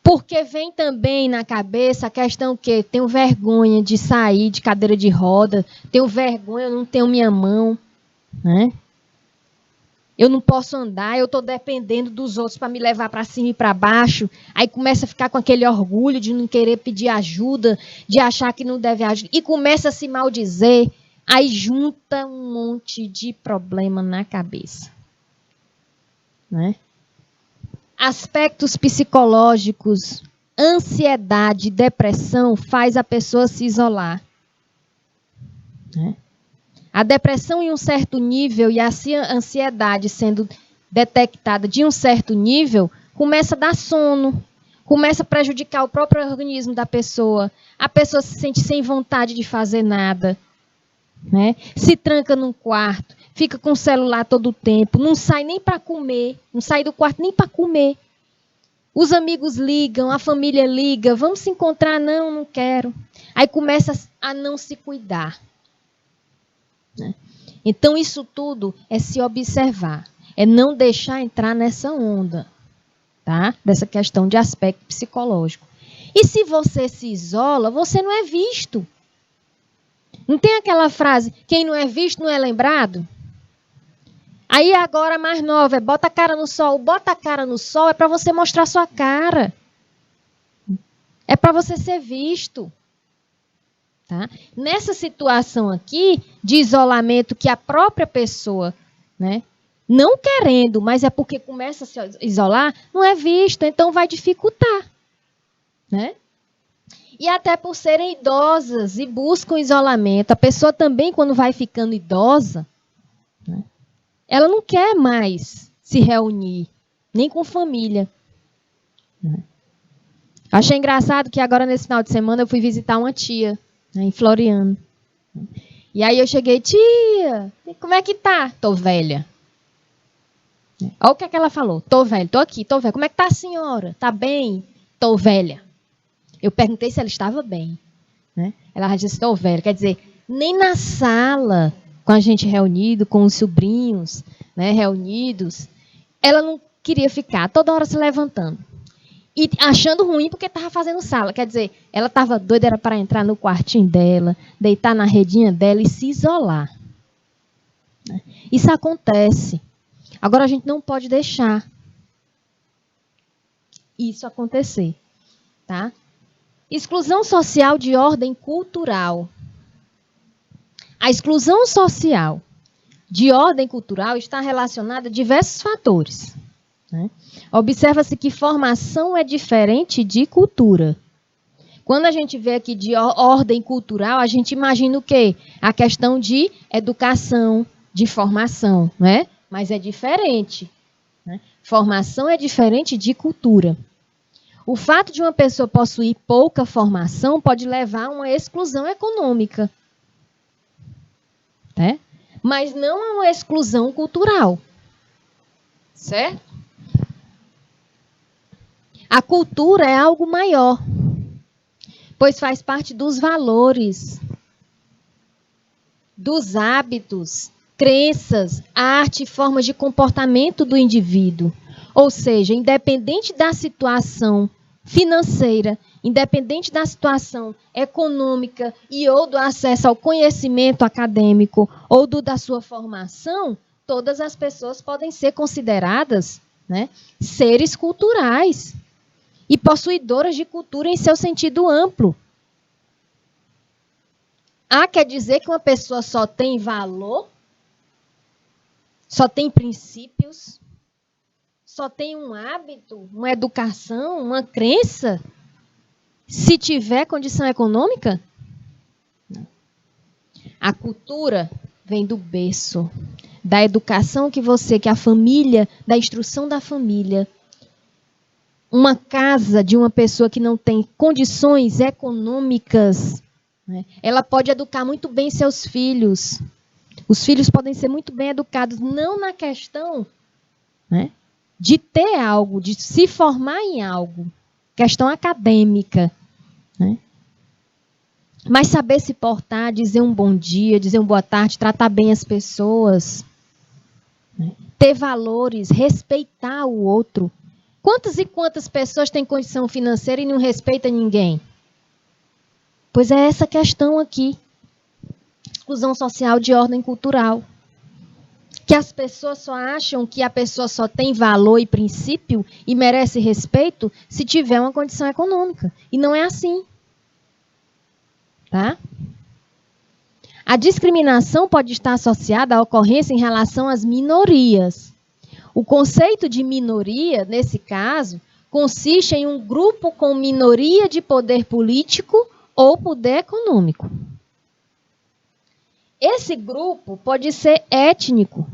Porque vem também na cabeça a questão que tenho vergonha de sair de cadeira de roda, tenho vergonha, eu não tenho minha mão, né? Eu não posso andar, eu estou dependendo dos outros para me levar para cima e para baixo. Aí começa a ficar com aquele orgulho de não querer pedir ajuda, de achar que não deve ajuda, e começa a se maldizer. Aí junta um monte de problema na cabeça, né? Aspectos psicológicos, ansiedade, depressão faz a pessoa se isolar, né? A depressão em um certo nível e a ansiedade sendo detectada de um certo nível, começa a dar sono, começa a prejudicar o próprio organismo da pessoa. A pessoa se sente sem vontade de fazer nada, né? Se tranca num quarto, fica com o celular todo o tempo, não sai nem para comer, não sai do quarto nem para comer. Os amigos ligam, a família liga, vamos se encontrar? Não, não quero. Aí começa a não se cuidar, né? Então isso tudo é se observar, é não deixar entrar nessa onda, tá? Dessa questão de aspecto psicológico. E se você se isola, você não é visto. Não tem aquela frase, quem não é visto não é lembrado? Aí agora mais nova, bota a cara no sol. Bota a cara no sol é para você mostrar sua cara. É para você ser visto. Tá? Nessa situação aqui de isolamento que a própria pessoa, né, não querendo, mas é porque começa a se isolar, não é visto, então vai dificultar, né? E até por serem idosas e buscam isolamento. A pessoa também, quando vai ficando idosa, né, ela não quer mais se reunir, nem com família. Achei engraçado que agora, nesse final de semana, eu fui visitar uma tia, né, em Floriano. E aí eu cheguei, tia, como é que tá? Tô velha. Olha o que é que ela falou. Tô velha, tô aqui, tô velha. Como é que tá a senhora? Tá bem? Tô velha. Eu perguntei se ela estava bem, né? Ela disse, estou velha. Quer dizer, nem na sala, com a gente reunido, com os sobrinhos, né, reunidos, ela não queria ficar, toda hora se levantando. E achando ruim porque estava fazendo sala. Quer dizer, ela estava doida, era para entrar no quartinho dela, deitar na redinha dela e se isolar. Isso acontece. Agora a gente não pode deixar isso acontecer, tá? Exclusão social de ordem cultural. A exclusão social de ordem cultural está relacionada a diversos fatores, né? Observa-se que formação é diferente de cultura. Quando a gente vê aqui de ordem cultural, a gente imagina o quê? A questão de educação, de formação, né? Mas é diferente, né? Formação é diferente de cultura. O fato de uma pessoa possuir pouca formação pode levar a uma exclusão econômica, né? Mas não a uma exclusão cultural, certo? A cultura é algo maior, pois faz parte dos valores, dos hábitos crenças, arte e formas de comportamento do indivíduo. Ou seja, independente da situação financeira, independente da situação econômica e ou do acesso ao conhecimento acadêmico ou da sua formação, todas as pessoas podem ser consideradas, né, seres culturais e possuidoras de cultura em seu sentido amplo. Quer dizer que uma pessoa só tem valor, só tem princípios, só tem um hábito, uma educação, uma crença, se tiver condição econômica? Não. A cultura vem do berço, da educação que a família, da instrução da família. Uma casa de uma pessoa que não tem condições econômicas, né, ela pode educar muito bem seus filhos. Os filhos podem ser muito bem educados, não na questão, né, de ter algo, de se formar em algo, questão acadêmica, né, mas saber se portar, dizer um bom dia, dizer uma boa tarde, tratar bem as pessoas, né, ter valores, respeitar o outro. Quantas e quantas pessoas têm condição financeira e não respeitam ninguém? Pois é essa questão aqui. Exclusão social de ordem cultural. Que as pessoas só acham que a pessoa só tem valor e princípio e merece respeito se tiver uma condição econômica. E não é assim. Tá? A discriminação pode estar associada à ocorrência em relação às minorias. O conceito de minoria, nesse caso, consiste em um grupo com minoria de poder político ou poder econômico. Esse grupo pode ser étnico,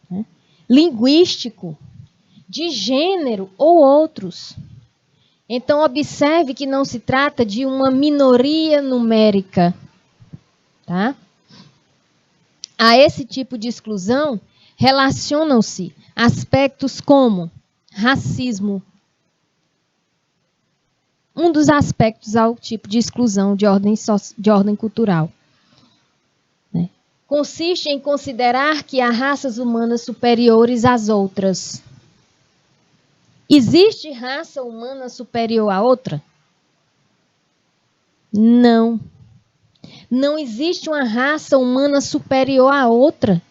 né, linguístico, de gênero ou outros. Então, observe que não se trata de uma minoria numérica. Tá? A esse tipo de exclusão relacionam-se aspectos como racismo. Um dos aspectos ao tipo de exclusão de ordem cultural. Né? Consiste em considerar que há raças humanas superiores às outras. Existe raça humana superior à outra? Não. Não existe uma raça humana superior à outra.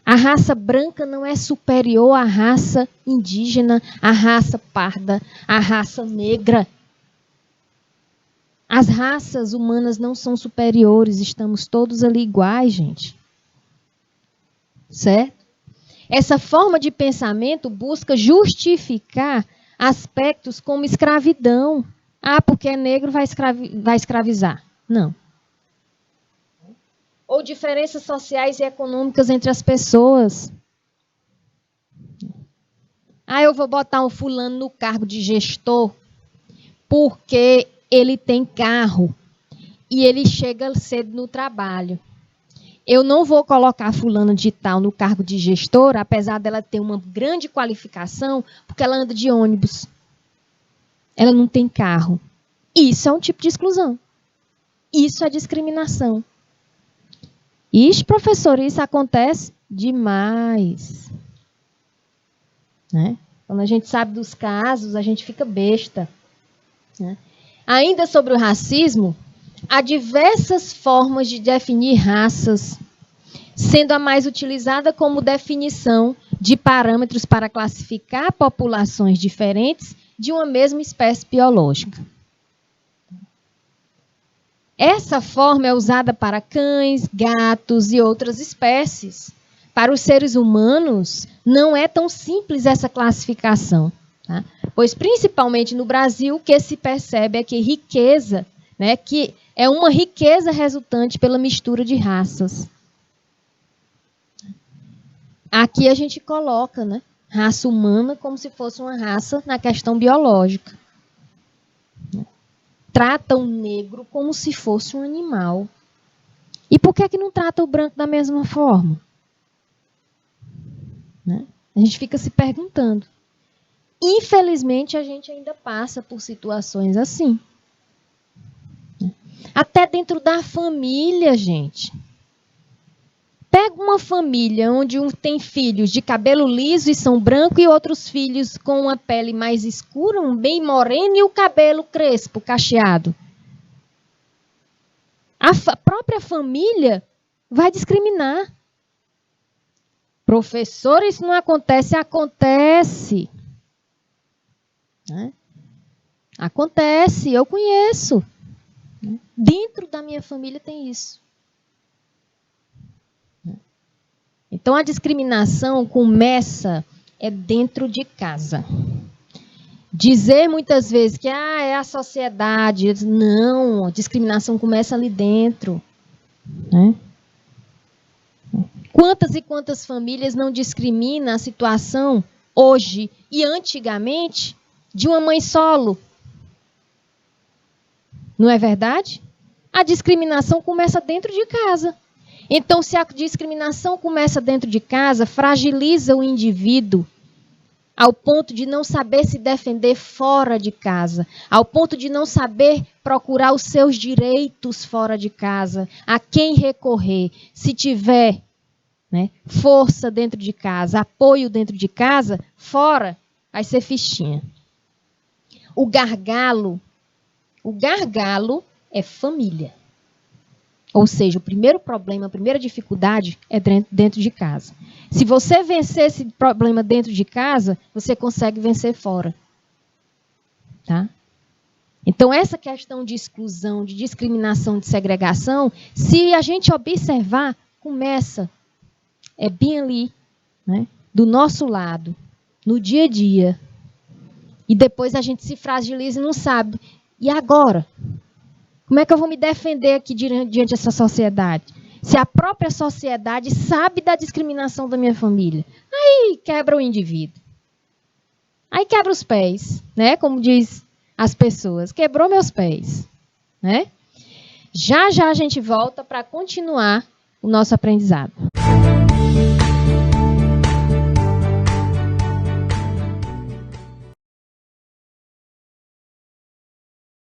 A raça branca não é superior à raça indígena, à raça parda, à raça negra. As raças humanas não são superiores, estamos todos ali iguais, gente. Certo? Essa forma de pensamento busca justificar aspectos como escravidão. Porque é negro vai escravizar. Não. Ou diferenças sociais e econômicas entre as pessoas. Eu vou botar um fulano no cargo de gestor porque ele tem carro e ele chega cedo no trabalho. Eu não vou colocar fulano de tal no cargo de gestor, apesar dela ter uma grande qualificação, porque ela anda de ônibus. Ela não tem carro. Isso é um tipo de exclusão. Isso é discriminação. Ixi, professor, isso acontece demais. Né? Quando a gente sabe dos casos, a gente fica besta. Né? Ainda sobre o racismo, há diversas formas de definir raças, sendo a mais utilizada como definição de parâmetros para classificar populações diferentes de uma mesma espécie biológica. Essa forma é usada para cães, gatos e outras espécies. Para os seres humanos, não é tão simples essa classificação. Tá? Pois, principalmente no Brasil, o que se percebe é que riqueza, né, que é uma riqueza resultante pela mistura de raças. Aqui a gente coloca, né, raça humana como se fosse uma raça na questão biológica. Trata o negro como se fosse um animal. E por que não trata o branco da mesma forma? Né? A gente fica se perguntando. Infelizmente, a gente ainda passa por situações assim. Até dentro da família, gente. pega uma família onde um tem filhos de cabelo liso e são branco e outros filhos com uma pele mais escura, um bem moreno e o cabelo crespo, cacheado. A própria família vai discriminar. Professor, isso não acontece? Acontece. Né? Acontece, eu conheço. Dentro da minha família tem isso. Então, a discriminação começa dentro de casa. Dizer muitas vezes que é a sociedade. Não, a discriminação começa ali dentro. Né? Quantas e quantas famílias não discriminam a situação hoje e antigamente de uma mãe solo? Não é verdade? A discriminação começa dentro de casa. Então, se a discriminação começa dentro de casa, fragiliza o indivíduo ao ponto de não saber se defender fora de casa, ao ponto de não saber procurar os seus direitos fora de casa, a quem recorrer. Se tiver força dentro de casa, apoio dentro de casa, fora vai ser fichinha. O gargalo é família. Ou seja, o primeiro problema, a primeira dificuldade é dentro de casa. Se você vencer esse problema dentro de casa, você consegue vencer fora. Tá? Então, essa questão de exclusão, de discriminação, de segregação, se a gente observar, começa bem ali, do nosso lado, no dia a dia. E depois a gente se fragiliza e não sabe. E agora? Como é que eu vou me defender aqui diante dessa sociedade? Se a própria sociedade sabe da discriminação da minha família. Aí quebra o indivíduo. Aí quebra os pés, né? Como diz as pessoas. Quebrou meus pés. Né? Já a gente volta para continuar o nosso aprendizado.